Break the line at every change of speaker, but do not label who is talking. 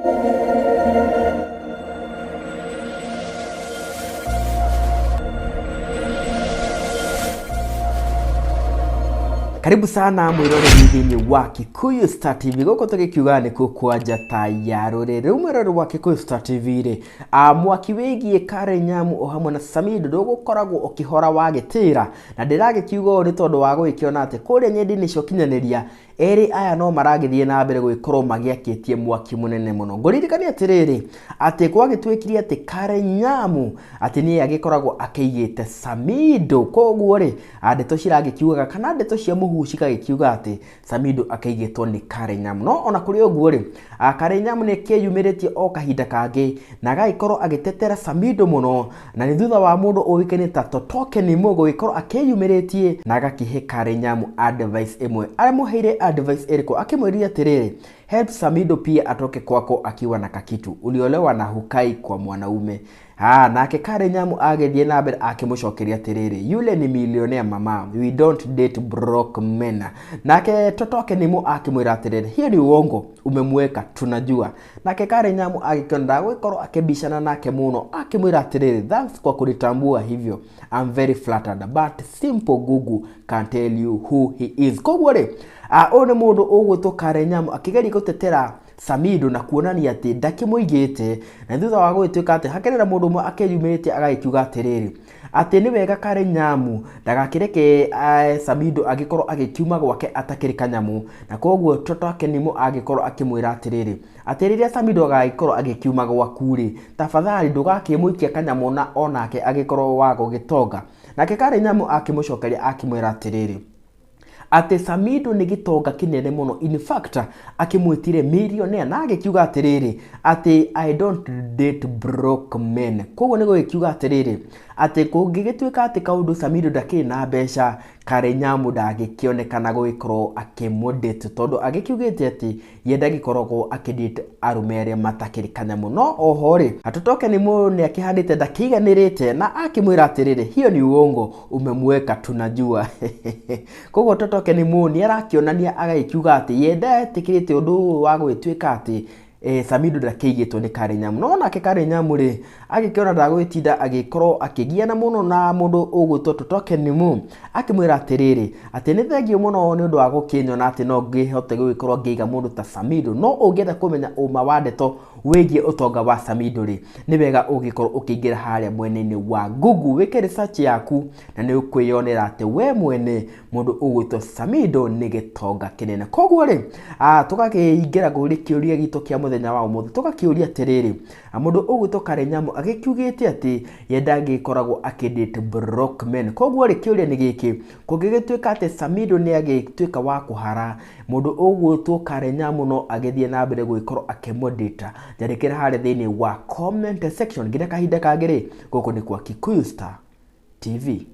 Karibu sana mwiroreri thini wa Kikuyu Star TV goko tugikiuga ni kukwanja ta ya rurere umwerero wa Kikuyu Star TV ri mwaki wigie Kare Nyamu o hamwe na Samido ndugukoragwo ukihora wagitira na ndiragikiuga ni tondu wa gwikiona ati kuria nyendini cio kinyaniria eri aya no maragithie na mbere gwikorwo magiakitie mwaki munene muno nguririkania atiriri ati gwagitwikiri ati Kare Nyamu ati ni agikoragwo akigite Samido koguo ri ndeto ciragikiuga kana ndeto cia muhucika gikiuga ati Samido akaigitwo ni Kare Nyamu no ona kuri oguo ri Kare Nyamu ni kiyumiritie o kahinda kangi na agaikorwo agitetera Samido muno na ni thutha wa mundu uwikene ta Totoke ni mugo gikorwo akiyumiritie na agakihe Kare Nyamu advice imwe aramuheire advice eriko akimwiriria atiriri help Samido pia atoke kwako akiwa na kakitu uliolewa na hukai kwa mwanaume nake Kare Nyamu agethie na mbere akimucokeria atiriri yule ni millionaire mama, we don't date broke men. Nake Totoke ni mu akimwira atiriri hiyo ni uongo umemweka tunajua. Nake Kare Nyamu agikonda gwikorwo akibishana nake muno akimwira atiriri thanks kwa kunitambua hivyo, I'm very flattered but simple Google can tell you who he is. Koguo ri one mundu ugwitwo Kare Nyamu akigeria gutetera Samido na kuonania ati ndakimuigite na thutha wa gwituika ati hakerera mundu mwe akeyumiritie agakiuga atiriri ati ni wega Kare Nyamu ndagakireke Samido agikorwo agikiuma gwake atakiri kanyamu na koguo Totoke ni mu agikorwo akimwira atiriri ati riria Samido agagikorwo agikiuma gwaku ri tafadhali ndugakimuikia kanyamu na onake agikorwo wa gugitonga. Nake Kare Nyamu akimucokeria akimwira atiriri ate Samido ni gitonga kinene muno, in fact akimwitire millionaire na agikiuga atiriri ate I don't date broke men. Koguo ni gukiuga atiriri ate kungigituika ati kaundu Samido ndakiri na mbeca Kare Nyamu ndagikionekana guikorwo akimudate tondu agikiugite ati yenda gikoragwo akidate arumere matakiri kanyamu no oho ri Totoke ni mu ni akihandite ndakiganirite na akimwira atiriri hiyo ni uongo umemweka tunajua. Koguo Totoke ni mu ni arakionania agakiuga ati yenda etikirite undu wa gwituika ati Samido ndakigitwo ni Kare Nyamu no nake Kare Nyamu ri agikiona ndagwitinda agikorwo akigiana muno na mundu ugwitwo Totoke ni mu akimwira atiriri ati ni thengio muno ni undu wa gukinyona ati no ngihote gwikorwo ngiga mundu ta Samido no ungienda kumenya uma wa ndeto wigie utonga wa Samido ri ni wega ugikorwo ukiingira haria mwene-ini wa Google wike research yaku na ni ukwiyonera ati we mwene mundu ugwitwo Samido ni gitonga kinene. Koguo ri tugakiingira guri kiuria gitu kia muthenya wa umuthi tugakiuria atiriri mundu ugwitwo Kare Nyamu agikiugite ati yenda gikoragwo akidate broke men. Koguo ri kiuria ni giki kungigituika ati Samido ni agituika wa kuhara mundu ugwitwo Kare Nyamu no agithie na mbere gwikorwo akimodita jarikira hare thini wa comment section ngira kahinda kagiri guku ni kwa Kikuyu Star TV.